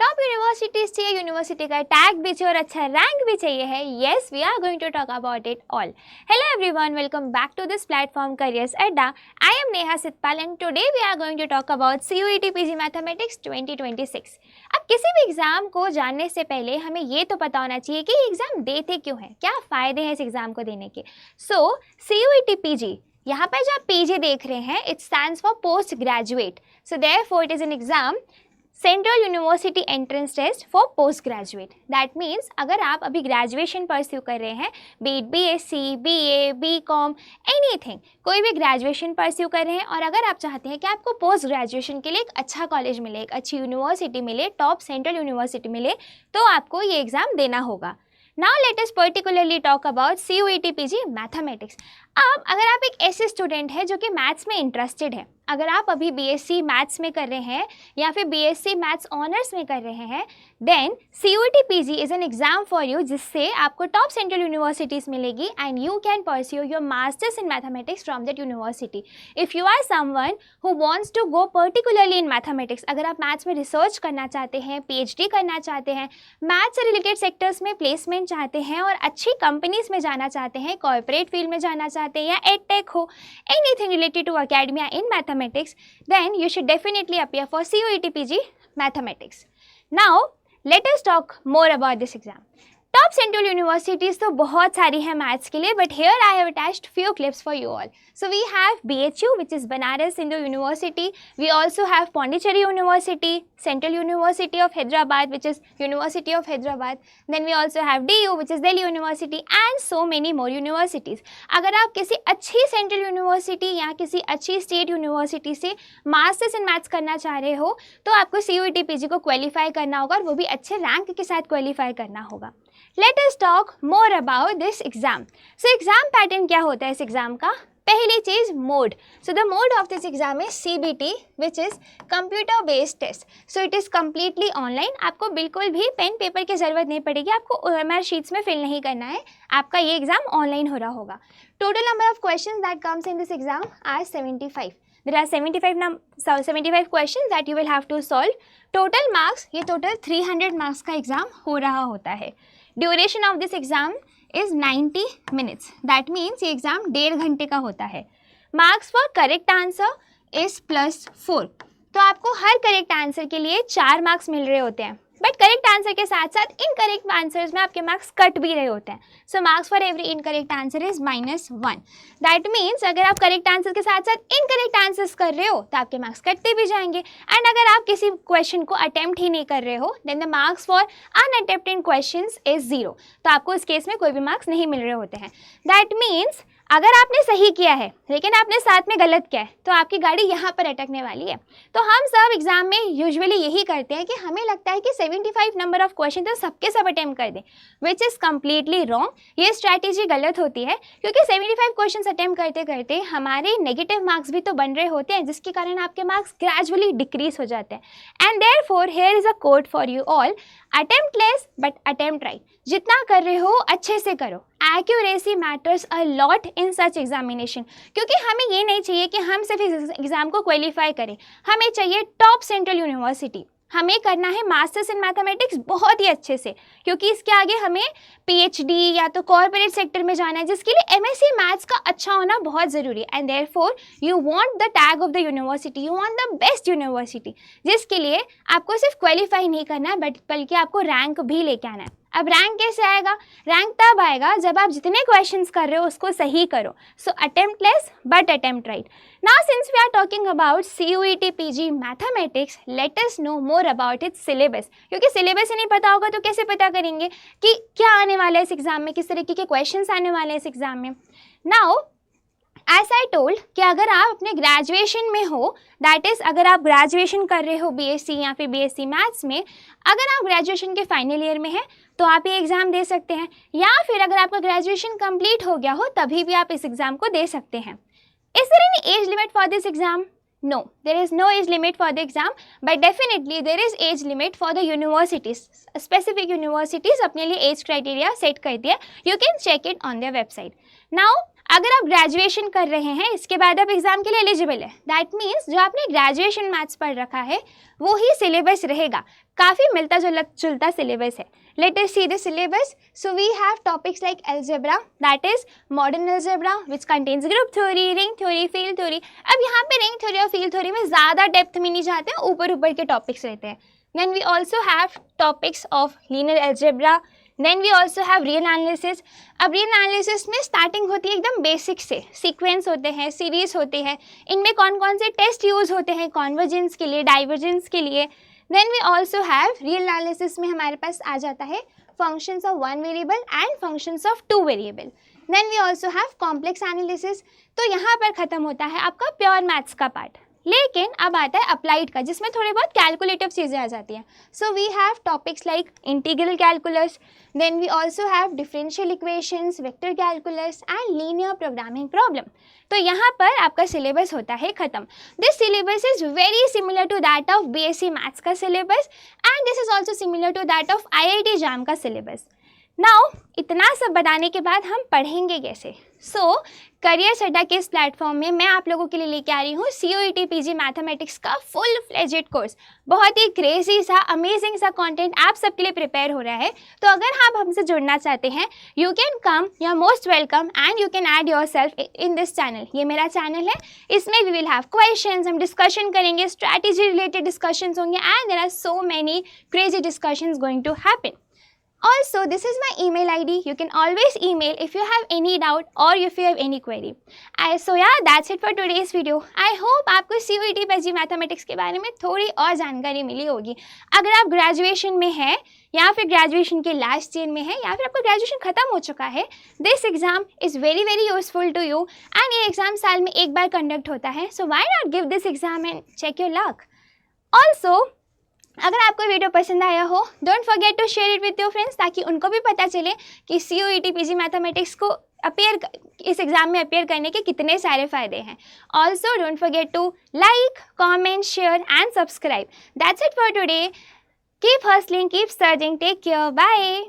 Top universities चाहिए, university का tag भी चाहिए और अच्छा रैंक भी चाहिए है। Yes, we are going to talk about it all. Hello everyone, welcome back to this platform Careers Adda. I am Neha Sitpal and today we are going to talk about CUET PG mathematics 2026। अब किसी भी exam को जानने से पहले हमें ये तो पता होना चाहिए कि एग्जाम देते क्यों हैं, क्या फ़ायदे हैं इस एग्ज़ाम को देने के। सो CUET PG, यहाँ पर जो आप PG देख रहे हैं, it stands for post graduate. So therefore it is an exam central university entrance test for post graduate. That means अगर आप अभी ग्रेजुएशन परस्यू कर रहे हैं, be it BSc, BA, BCom, anything, कोई भी ग्रेजुएशन परस्यू कर रहे हैं और अगर आप चाहते हैं कि आपको पोस्ट ग्रेजुएशन के लिए एक अच्छा कॉलेज मिले, एक अच्छी यूनिवर्सिटी मिले, टॉप सेंट्रल यूनिवर्सिटी मिले, तो आपको ये एग्ज़ाम देना होगा। Now let us particularly talk about CUET PG mathematics. अब अगर आप एक ऐसे स्टूडेंट हैं जो कि मैथ्स में इंटरेस्टेड है, अगर आप अभी BSc मैथ्स में कर रहे हैं या फिर BSc मैथ्स ऑनर्स में कर रहे हैं, then CUET PG is an exam for you, जिससे आपको टॉप सेंट्रल यूनिवर्सिटीज़ मिलेगी and you can pursue your masters in mathematics from that university. If you are someone who wants to go particularly in mathematics, अगर आप maths में research करना चाहते हैं, PhD करना चाहते हैं, मैथ्स से रिलेटेड सेक्टर्स में प्लेसमेंट चाहते हैं और अच्छी कंपनीज में जाना चाहते हैं, कॉर्पोरेट फील्ड में जाना चाहते हैं या एडटेक हो, anything related to academia in mathematics, then you should definitely appear for CUET PG mathematics. Now let us talk more about this exam. Top central universities तो बहुत सारी हैं मैथ्स के लिए, but here I have attached few clips for you all. So we have BHU which is Banaras Hindu university, we also have Pondicherry university, central university of Hyderabad which is university of Hyderabad, then we also have DU which is Delhi university and so many more universities. अगर आप किसी अच्छी central university या किसी अच्छी state university से masters in maths करना चाह रहे हो तो आपको CUET PG को क्वालिफाई करना होगा और वो भी अच्छे रैंक के साथ क्वालिफाई करना होगा. Let us talk more about this exam. So exam pattern क्या होता है इस एग्ज़ाम का? पहली चीज़ mode. So the mode of this exam is CBT which is computer based test. So it is completely online. आपको बिल्कुल भी पेन पेपर की ज़रूरत नहीं पड़ेगी, आपको OMR शीट्स में फिल नहीं करना है, आपका ये एग्ज़ाम ऑनलाइन हो रहा होगा. Total number of questions that comes in this exam are 75. There are 75 questions that you will have to solve. Total marks, ये total 300 marks का एग्ज़ाम हो रहा होता है. Duration of this exam is 90 minutes. That means ये exam 1.5 घंटे का होता है. Marks for correct answer is +4. तो आपको हर करेक्ट आंसर के लिए 4 मार्क्स मिल रहे होते हैं, बट करेक्ट आंसर के साथ साथ इनकरेक्ट आंसर्स में आपके मार्क्स कट भी रहे होते हैं. So marks for every incorrect answer is -1. That means अगर आप करेक्ट आंसर के साथ साथ इनकरेक्ट आंसर्स कर रहे हो तो आपके मार्क्स कटते भी जाएंगे. एंड अगर आप किसी क्वेश्चन को अटेम्प्ट ही नहीं कर रहे हो, then the marks for unattempted questions is 0. तो आपको इस केस में कोई भी मार्क्स नहीं मिल रहे होते हैं. दैट मीन्स अगर आपने सही किया है लेकिन आपने साथ में गलत किया है तो आपकी गाड़ी यहाँ पर अटकने वाली है. तो हम सब एग्जाम में यूजुअली यही करते हैं कि हमें लगता है कि 75 नंबर ऑफ क्वेश्चन तो सबके सब अटेम्प्ट कर दें, विच इज़ कम्प्लीटली रॉन्ग. ये स्ट्रैटेजी गलत होती है क्योंकि 75 क्वेश्चन अटेम्प्ट करते करते हमारे नेगेटिव मार्क्स भी तो बन रहे होते हैं, जिसके कारण आपके मार्क्स ग्रेजुअली डिक्रीज हो जाते हैं. And therefore here is a code for you all: attempt less but attempt right. जितना कर रहे हो अच्छे से करो. Accuracy matters a lot in such examination, क्योंकि हमें ये नहीं चाहिए कि हम सिर्फ इस एग्ज़ाम को क्वालिफाई करें, हमें चाहिए टॉप सेंट्रल यूनिवर्सिटी. हमें करना है मास्टर्स इन मैथमेटिक्स बहुत ही अच्छे से, क्योंकि इसके आगे हमें PhD या तो कॉर्पोरेट सेक्टर में जाना है, जिसके लिए MSc मैथ्स का अच्छा होना बहुत ज़रूरी है. And therefore you want the tag of the university, you want the best university, जिसके लिए आपको सिर्फ क्वालिफाई नहीं करना है बल्कि आपको रैंक भी लेके आना है. अब रैंक कैसे आएगा? रैंक तब आएगा जब आप जितने क्वेश्चंस कर रहे हो उसको सही करो. So attempt less but attempt right. Now since we are talking about CUET PG mathematics, let us know more about its syllabus. क्योंकि सिलेबस ही नहीं पता होगा तो कैसे पता करेंगे कि क्या आने वाला है इस एग्ज़ाम में, किस तरीके के क्वेश्चंस आने वाले हैं इस एग्ज़ाम में. नाउ एज आई टोल्ड कि अगर आप अपने ग्रेजुएशन में हो, दैट इज़ अगर आप ग्रेजुएशन कर रहे हो BSc या फिर BSc मैथ्स में, अगर आप ग्रेजुएशन के फाइनल ईयर में हैं तो आप ये एग्ज़ाम दे सकते हैं, या फिर अगर आपका ग्रेजुएशन कंप्लीट हो गया हो तभी भी आप इस एग्ज़ाम को दे सकते हैं. Is there any age limit for this exam? No, there is no age limit for the exam, but definitely there is age limit for the universities. Specific universities अपने लिए age criteria set कर दिया. You can check it on their website. Now अगर आप graduation कर रहे हैं, इसके बाद आप एग्जाम के लिए एलिजिबल है, दैट मीन्स जो आपने ग्रेजुएशन मैथ्स पढ़ रखा है वो ही सिलेबस रहेगा। काफ़ी मिलता जुलता सिलेबस है। Let us see the syllabus. So we have topics like algebra, that is modern algebra, which contains group theory, ring theory, field theory. अब यहाँ पे ring theory और field theory में ज़्यादा डेप्थ में नहीं जाते हैं, ऊपर के टॉपिक्स रहते हैं। Then we also have topics of linear algebra. Then we also have real analysis. अब real analysis में स्टार्टिंग होती है एकदम बेसिक से, सीक्वेंस होते हैं, सीरीज होते हैं, इनमें कौन कौन से टेस्ट यूज होते हैं कॉन्वर्जेंस के लिए, डाइवर्जेंस के लिए। Then we also have real analysis में हमारे पास आ जाता है functions of one variable and functions of two variable. Then we also have complex analysis. तो यहाँ पर ख़त्म होता है आपका प्योर मैथ्स का पार्ट। लेकिन अब आता है अप्लाइड का, जिसमें थोड़ी बहुत कैलकुलेटिव चीज़ें आ जाती हैं। So we have topics like integral calculus, then we also have differential equations, vector calculus and linear programming problem. तो यहाँ पर आपका सिलेबस होता है ख़त्म। This syllabus is very similar to that of BSc maths का syllabus and this is also similar to that of IIT JAM का syllabus. Now इतना सब बताने के बाद हम पढ़ेंगे कैसे? सो करियर्स अड्डा के इस प्लेटफॉर्म में मैं आप लोगों के लिए लेके आ रही हूँ COET PG मैथमेटिक्स का फुल फ्लेजेड कोर्स। बहुत ही क्रेजी सा, अमेजिंग सा कंटेंट आप सबके लिए प्रिपेयर हो रहा है। तो अगर आप हमसे जुड़ना चाहते हैं, you can come, you are most welcome and you can add yourself in this channel. ये मेरा चैनल है, इसमें वी विल हैव क्वेश्चंस, हम डिस्कशन करेंगे, स्ट्रैटेजी रिलेटेड डिस्कशंस होंगे and there are so many crazy discussions going to happen. Also, this is my email ID. You can always email if you have any doubt or if you have any query. So yeah, that's it for today's video. I hope आपको COET PG mathematics के बारे में थोड़ी और जानकारी मिली होगी। अगर आप ग्रेजुएशन में हैं या फिर ग्रेजुएशन के लास्ट ईयर में है या फिर आपका ग्रेजुएशन खत्म हो चुका है, this exam is very very useful to you and ये एग्जाम साल में एक बार कंडक्ट होता है। So why not give this exam and check your luck. Also अगर आपको वीडियो पसंद आया हो, don't forget to share it with your friends, ताकि उनको भी पता चले कि COET PG मैथमेटिक्स को इस एग्ज़ाम में अपेयर करने के कितने सारे फ़ायदे हैं। Also don't forget to like, comment, share and subscribe. That's it for today. Keep hustling, keep searching, take care, bye.